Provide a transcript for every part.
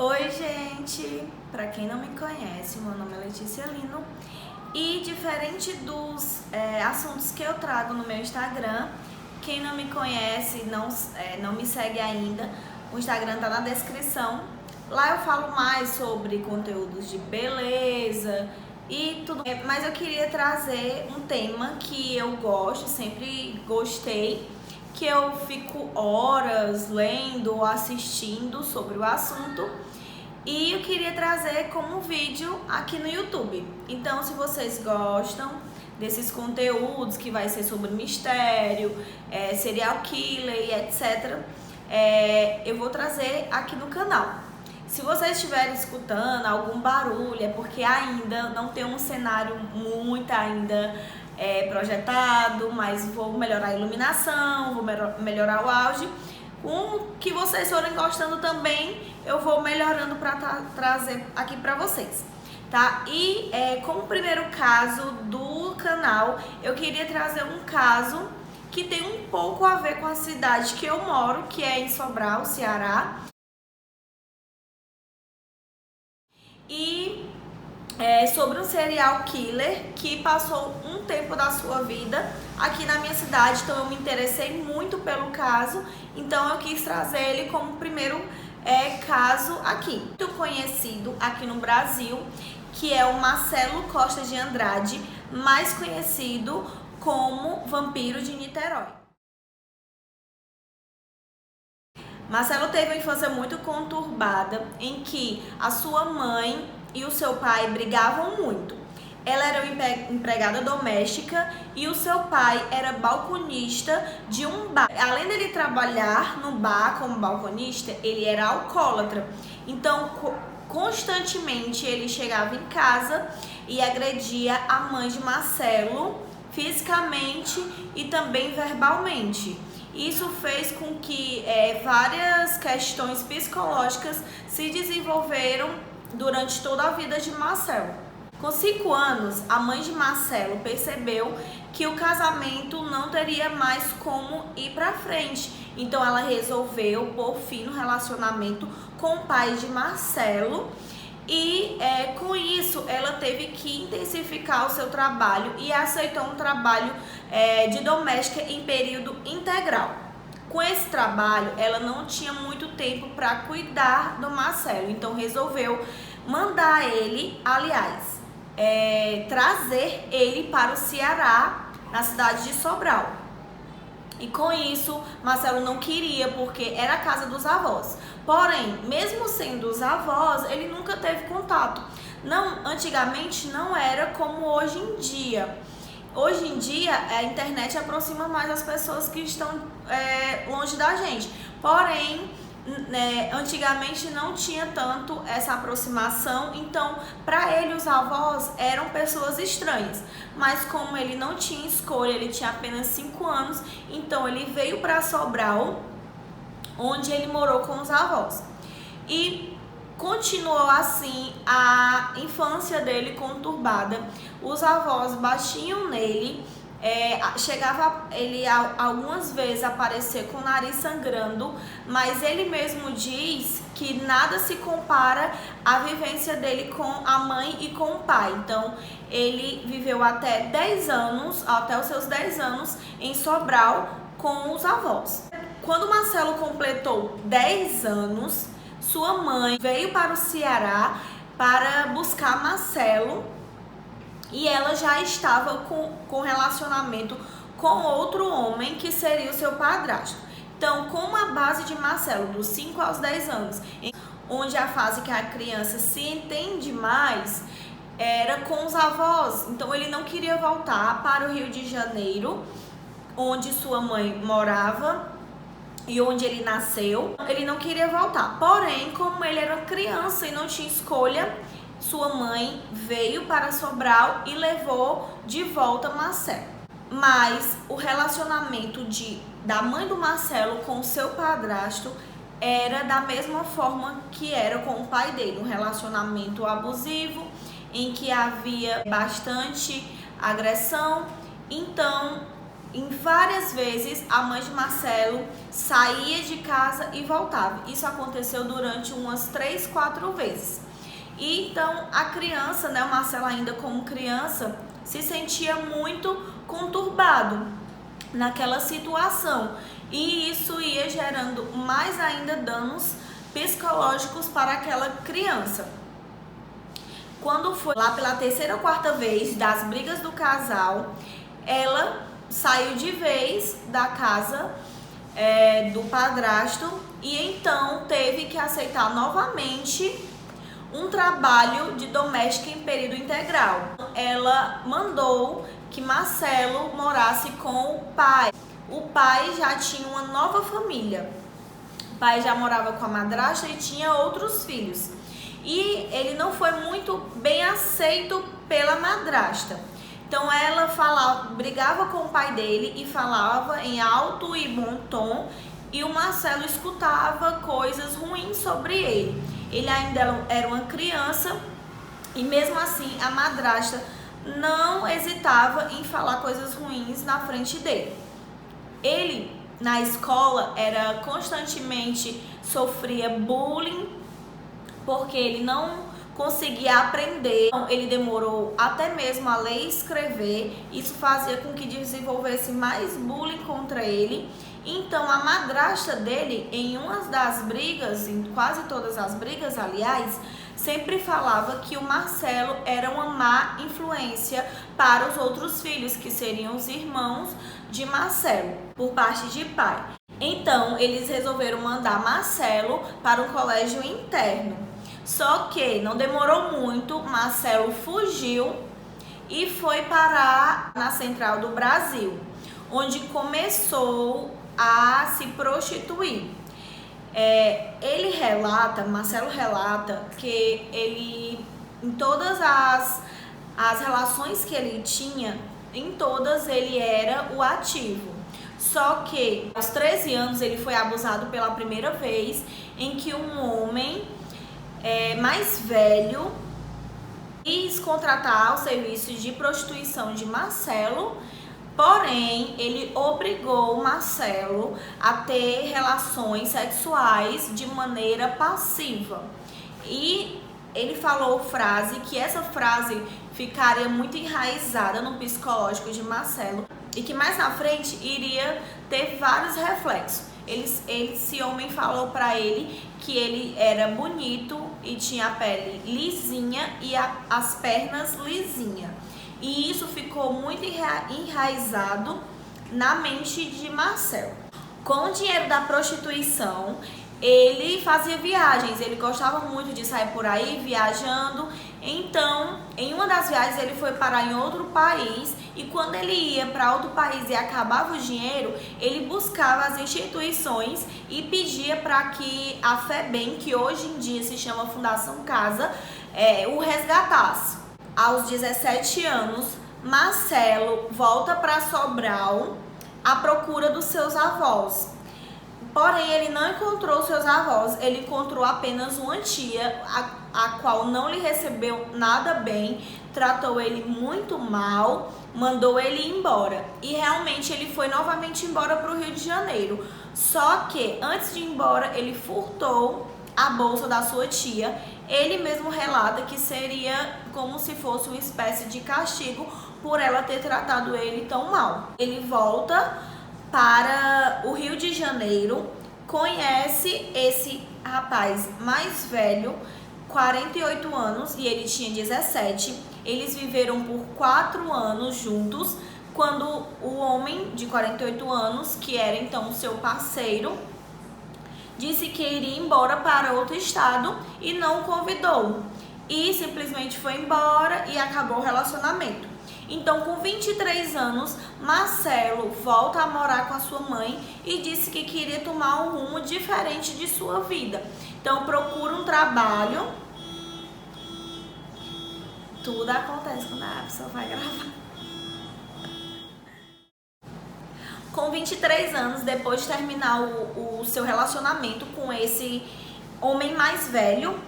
Oi, gente! Para quem não me conhece, meu nome é Letícia Lino e diferente dos assuntos que eu trago no meu Instagram, quem não me conhece, não me segue ainda, o Instagram tá na descrição. Lá eu falo mais sobre conteúdos de beleza e tudo. Mas eu queria trazer um tema que eu gosto, sempre gostei, que eu fico horas lendo ou assistindo sobre o assunto. E eu queria trazer como vídeo aqui no YouTube. Então, se vocês gostam desses conteúdos que vai ser sobre mistério, serial killer e etc., eu vou trazer aqui no canal. Se vocês estiverem escutando algum barulho, é porque ainda não tem um cenário muito ainda projetado, mas vou melhorar a iluminação, vou melhorar o áudio. Com o que vocês forem gostando também, eu vou melhorando para trazer aqui para vocês, tá? E como primeiro caso do canal, eu queria trazer um caso que tem um pouco a ver com a cidade que eu moro, que é em Sobral, Ceará. E sobre um serial killer que passou um tempo da sua vida aqui na minha cidade, então eu me interessei muito pelo caso, então eu quis trazer ele como primeiro caso aqui. Muito conhecido aqui no Brasil, que é o Marcelo Costa de Andrade, mais conhecido como Vampiro de Niterói. Marcelo teve uma infância muito conturbada, em que a sua mãe e o seu pai brigavam muito. Ela era uma empregada doméstica e o seu pai era balconista de um bar. Além dele trabalhar no bar como balconista, ele era alcoólatra. Então, constantemente ele chegava em casa e agredia a mãe de Marcelo fisicamente e também verbalmente. Isso fez com que várias questões psicológicas se desenvolveram durante toda a vida de Marcelo. Com 5 anos, a mãe de Marcelo percebeu que o casamento não teria mais como ir para frente. Então ela resolveu pôr fim no relacionamento com o pai de Marcelo. E com isso ela teve que intensificar o seu trabalho e aceitou um trabalho de doméstica em período integral. Com esse trabalho ela não tinha muito tempo para cuidar do Marcelo, então resolveu mandar ele, trazer ele para o Ceará, na cidade de Sobral. E com isso, Marcelo não queria, porque era a casa dos avós. Porém, mesmo sendo os avós, ele nunca teve contato. Antigamente não era como hoje em dia. Hoje em dia, a internet aproxima mais as pessoas que estão longe da gente. Porém, antigamente não tinha tanto essa aproximação, então para ele os avós eram pessoas estranhas, mas como ele não tinha escolha, ele tinha apenas 5 anos, então ele veio para Sobral, onde ele morou com os avós e continuou assim a infância dele conturbada. Os avós batiam nele, chegava ele algumas vezes a aparecer com o nariz sangrando, mas ele mesmo diz que nada se compara à vivência dele com a mãe e com o pai. Então ele viveu até 10 anos, até os seus 10 anos em Sobral com os avós. Quando Marcelo completou 10 anos, sua mãe veio para o Ceará para buscar Marcelo. E ela já estava com relacionamento com outro homem, que seria o seu padrasto. Então, com a base de Marcelo, dos 5 aos 10 anos, onde a fase que a criança se entende mais, era com os avós. Então, ele não queria voltar para o Rio de Janeiro, onde sua mãe morava e onde ele nasceu. Ele não queria voltar. Porém, como ele era criança e não tinha escolha, sua mãe veio para Sobral e levou de volta Marcelo. Mas o relacionamento da mãe do Marcelo com o seu padrasto era da mesma forma que era com o pai dele, um relacionamento abusivo, em que havia bastante agressão. Então Em várias vezes a mãe de Marcelo saía de casa e voltava. Isso aconteceu durante umas 3, 4 vezes. E então a criança, né, o Marcelo ainda como criança, se sentia muito conturbado naquela situação. E isso ia gerando mais ainda danos psicológicos para aquela criança. Quando foi lá pela 3ª ou 4ª vez das brigas do casal, ela saiu de vez da casa do padrasto e então teve que aceitar novamente um trabalho de doméstica em período integral. Ela mandou que Marcelo morasse com o pai. O pai já tinha uma nova família. O pai já morava com a madrasta e tinha outros filhos. E ele não foi muito bem aceito pela madrasta. Então ela brigava com o pai dele e falava em alto e bom tom, e o Marcelo escutava coisas ruins sobre ele. Ele ainda era uma criança e mesmo assim a madrasta não hesitava em falar coisas ruins na frente dele. Ele na escola constantemente sofria bullying porque ele não conseguia aprender, ele demorou até mesmo a ler e escrever. Isso fazia com que desenvolvesse mais bullying contra ele. Então a madrasta dele, em umas das brigas, em quase todas as brigas, aliás, sempre falava que o Marcelo era uma má influência para os outros filhos, que seriam os irmãos de Marcelo, por parte de pai. Então eles resolveram mandar Marcelo para um colégio interno. Só que não demorou muito, Marcelo fugiu e foi parar na Central do Brasil, onde começou a se prostituir. Marcelo relata que ele, em todas as relações que ele tinha, em todas ele era o ativo. Só que aos 13 anos ele foi abusado pela primeira vez, em que um homem mais velho quis contratar os serviços de prostituição de Marcelo, porém ele obrigou Marcelo a ter relações sexuais de maneira passiva. E ele falou que essa frase ficaria muito enraizada no psicológico de Marcelo e que mais na frente iria ter vários reflexos. Esse homem falou para ele que ele era bonito e tinha a pele lisinha e as pernas lisinhas. E isso ficou muito enraizado na mente de Marcelo. Com o dinheiro da prostituição, ele fazia viagens, ele gostava muito de sair por aí viajando. Então, em uma das viagens ele foi parar em outro país, e quando ele ia para outro país e acabava o dinheiro, ele buscava as instituições e pedia para que a FEBEM, que hoje em dia se chama Fundação Casa, o resgatasse. Aos 17 anos, Marcelo volta para Sobral à procura dos seus avós. Porém, ele não encontrou seus avós, ele encontrou apenas uma tia, a qual não lhe recebeu nada bem, tratou ele muito mal, mandou ele embora. E realmente ele foi novamente embora para o Rio de Janeiro. Só que, antes de ir embora, ele furtou a bolsa da sua tia. Ele mesmo relata que seria como se fosse uma espécie de castigo por ela ter tratado ele tão mal. Ele volta para o Rio de Janeiro, conhece esse rapaz mais velho, 48 anos, e ele tinha 17. Eles viveram por 4 anos juntos, quando o homem de 48 anos, que era então seu parceiro, disse que iria embora para outro estado e não o convidou. E simplesmente foi embora e acabou o relacionamento. Então, com 23 anos, Marcelo volta a morar com a sua mãe e disse que queria tomar um rumo diferente de sua vida. Então, procura um trabalho. Tudo acontece quando a pessoa vai gravar. Com 23 anos, depois de terminar o seu relacionamento com esse homem mais velho,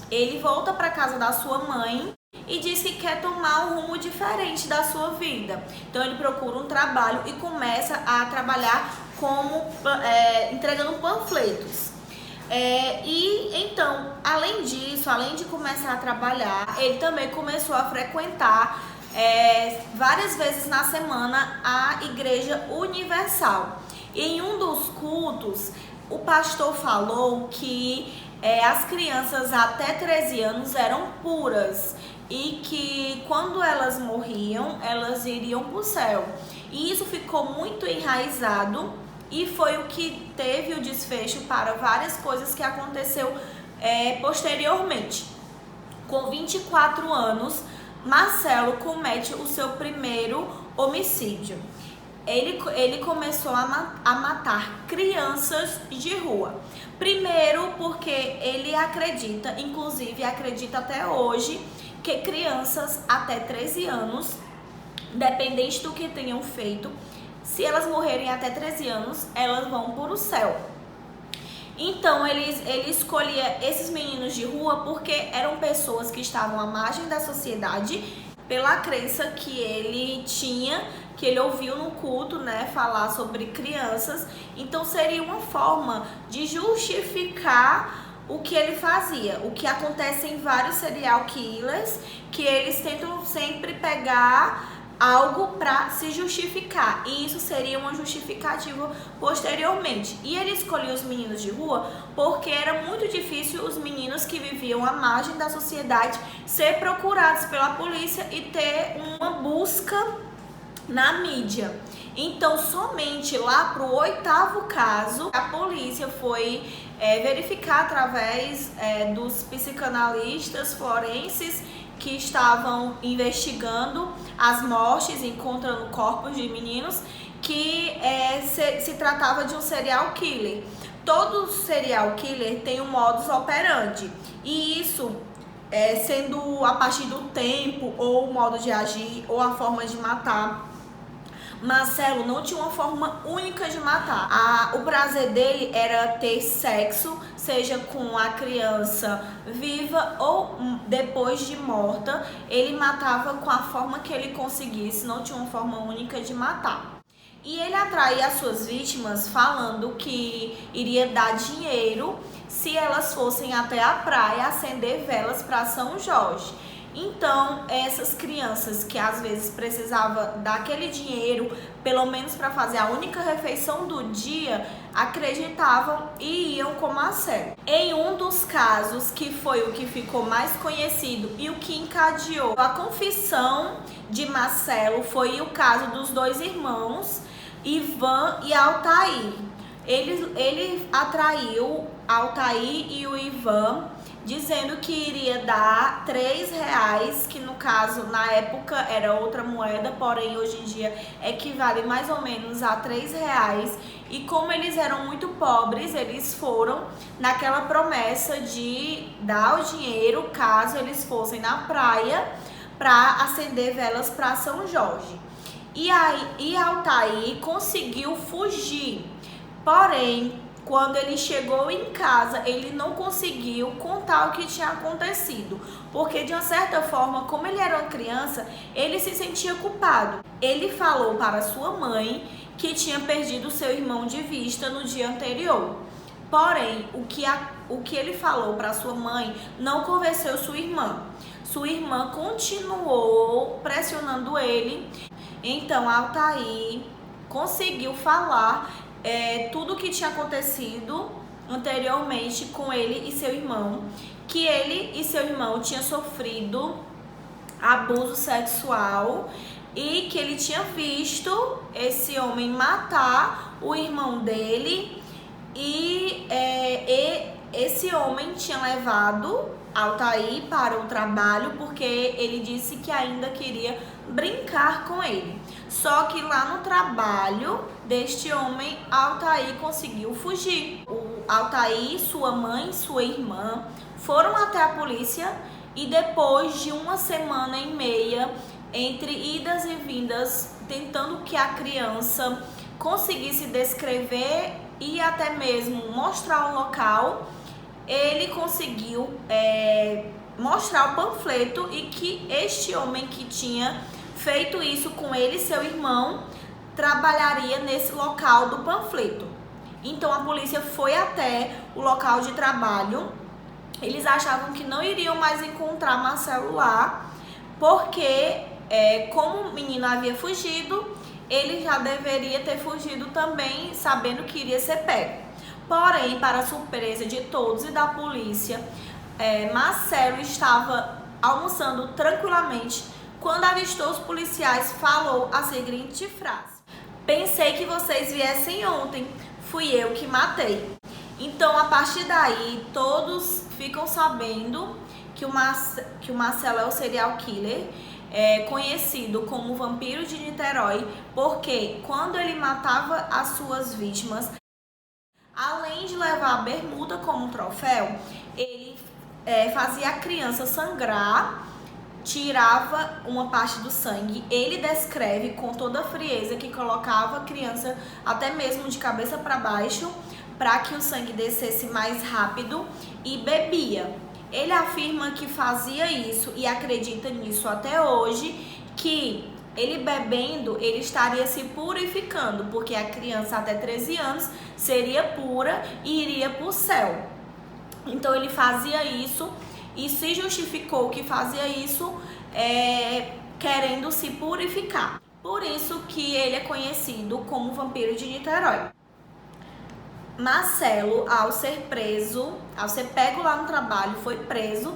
ele volta para casa da sua mãe e diz que quer tomar um rumo diferente da sua vida. Então ele procura um trabalho e começa a trabalhar como entregando panfletos. E então, além disso, além de começar a trabalhar, ele também começou a frequentar várias vezes na semana a Igreja Universal. E em um dos cultos, o pastor falou que as crianças até 13 anos eram puras e que quando elas morriam, elas iriam para o céu. E isso ficou muito enraizado e foi o que teve o desfecho para várias coisas que aconteceu posteriormente. Com 24 anos, Marcelo comete o seu primeiro homicídio. Ele começou a matar crianças de rua. Primeiro porque ele acredita, inclusive acredita até hoje, que crianças até 13 anos, independente do que tenham feito, se elas morrerem até 13 anos, elas vão para o céu. Então ele escolhia esses meninos de rua porque eram pessoas que estavam à margem da sociedade, pela crença que ele tinha, que ele ouviu no culto, né, falar sobre crianças. Então seria uma forma de justificar o que ele fazia. O que acontece em vários serial killers, que eles tentam sempre pegar algo para se justificar, e isso seria uma justificativa posteriormente. E ele escolheu os meninos de rua porque era muito difícil os meninos que viviam à margem da sociedade ser procurados pela polícia e ter uma busca na mídia. Então, somente lá para o 8º caso, a polícia foi verificar através dos psicanalistas forenses que estavam investigando as mortes, encontrando corpos de meninos, que se tratava de um serial killer. Todo serial killer tem um modus operandi, e isso sendo a partir do tempo, ou o modo de agir, ou a forma de matar. Marcelo não tinha uma forma única de matar. O prazer dele era ter sexo, seja com a criança viva ou depois de morta. Ele matava com a forma que ele conseguisse, não tinha uma forma única de matar. E ele atraía as suas vítimas falando que iria dar dinheiro se elas fossem até a praia acender velas para São Jorge. Então, essas crianças que às vezes precisavam daquele dinheiro, pelo menos para fazer a única refeição do dia, acreditavam e iam com Marcelo. Em um dos casos, que foi o que ficou mais conhecido e o que encadeou a confissão de Marcelo, foi o caso dos dois irmãos, Ivan e Altair. Ele atraiu Altair e o Ivan, dizendo que iria dar R$3, que no caso, na época, era outra moeda, porém hoje em dia equivale mais ou menos a R$3. E como eles eram muito pobres, eles foram naquela promessa de dar o dinheiro caso eles fossem na praia para acender velas para São Jorge. E Altair conseguiu fugir, porém, quando ele chegou em casa, ele não conseguiu contar o que tinha acontecido, porque de uma certa forma, como ele era uma criança, ele se sentia culpado. Ele falou para sua mãe que tinha perdido seu irmão de vista no dia anterior. Porém, o que ele falou para sua mãe não convenceu sua irmã. Sua irmã continuou pressionando ele. Então, Altair conseguiu falar tudo o que tinha acontecido anteriormente com ele e seu irmão, que ele e seu irmão tinham sofrido abuso sexual e que ele tinha visto esse homem matar o irmão dele, e esse homem tinha levado Altair para o trabalho porque ele disse que ainda queria brincar com ele. Só que lá no trabalho deste homem, Altair conseguiu fugir. O Altair, sua mãe e sua irmã foram até a polícia, e depois de 1,5 entre idas e vindas, tentando que a criança conseguisse descrever e até mesmo mostrar o local, ele conseguiu mostrar o panfleto e que este homem que tinha feito isso com ele e seu irmão trabalharia nesse local do panfleto. Então a polícia foi até o local de trabalho. Eles achavam que não iriam mais encontrar Marcelo lá, porque como o menino havia fugido, ele já deveria ter fugido também, sabendo que iria ser pego. Porém, para surpresa de todos e da polícia, Marcelo estava almoçando tranquilamente quando avistou os policiais. Falou a seguinte frase: "Pensei que vocês viessem ontem, fui eu que matei". Então, a partir daí, todos ficam sabendo que o Marcelo é o serial killer, conhecido como o Vampiro de Niterói, porque quando ele matava as suas vítimas, além de levar a bermuda como troféu, ele fazia a criança sangrar, tirava uma parte do sangue. Ele descreve com toda a frieza que colocava a criança até mesmo de cabeça para baixo, para que o sangue descesse mais rápido, e bebia. Ele afirma que fazia isso e acredita nisso até hoje, que ele bebendo, ele estaria se purificando, porque a criança até 13 anos seria pura e iria para o céu. Então ele fazia isso e se justificou que fazia isso querendo se purificar. Por isso que ele é conhecido como Vampiro de Niterói. Marcelo, ao ser pego lá no trabalho, foi preso,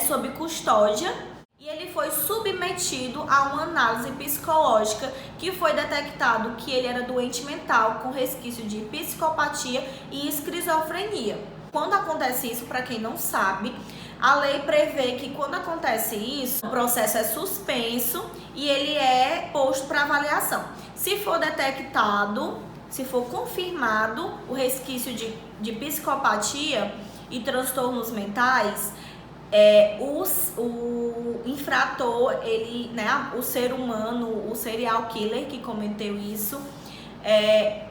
sob custódia, e ele foi submetido a uma análise psicológica, que foi detectado que ele era doente mental com resquício de psicopatia e esquizofrenia. Quando acontece isso, para quem não sabe, a lei prevê que quando acontece isso, o processo é suspenso e ele é posto para avaliação. Se for detectado, se for confirmado o resquício de psicopatia e transtornos mentais, o infrator, o ser humano, o serial killer que cometeu isso,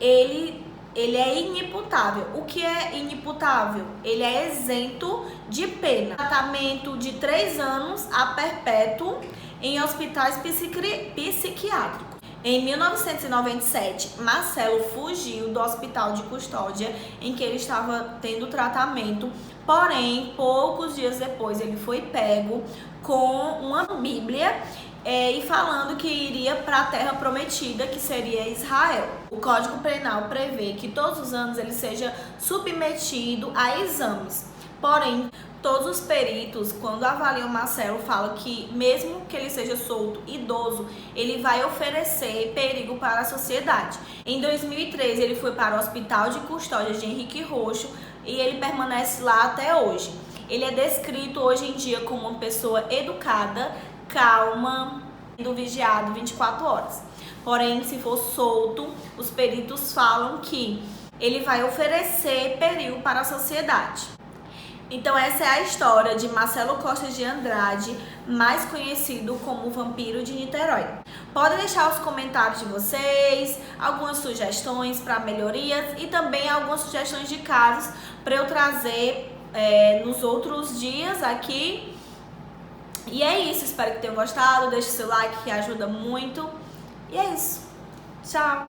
ele é inimputável. O que é inimputável? Ele é isento de pena. Tratamento de 3 anos a perpétuo em hospitais psiquiátricos. Em 1997, Marcelo fugiu do hospital de custódia em que ele estava tendo tratamento, porém, poucos dias depois, ele foi pego com uma Bíblia e falando que iria para a terra prometida, que seria Israel. O Código Penal prevê que todos os anos ele seja submetido a exames. Porém, todos os peritos, quando avaliam Marcelo, falam que mesmo que ele seja solto, idoso, ele vai oferecer perigo para a sociedade. Em 2013, ele foi para o Hospital de Custódia de Henrique Roxo e ele permanece lá até hoje. Ele é descrito hoje em dia como uma pessoa educada, calma, sendo vigiado 24 horas. Porém, se for solto, os peritos falam que ele vai oferecer perigo para a sociedade. Então essa é a história de Marcelo Costa de Andrade, mais conhecido como o Vampiro de Niterói. Podem deixar os comentários de vocês, algumas sugestões para melhorias e também algumas sugestões de casos para eu trazer nos outros dias aqui. E é isso, espero que tenham gostado, deixe seu like que ajuda muito. E é isso. Tchau!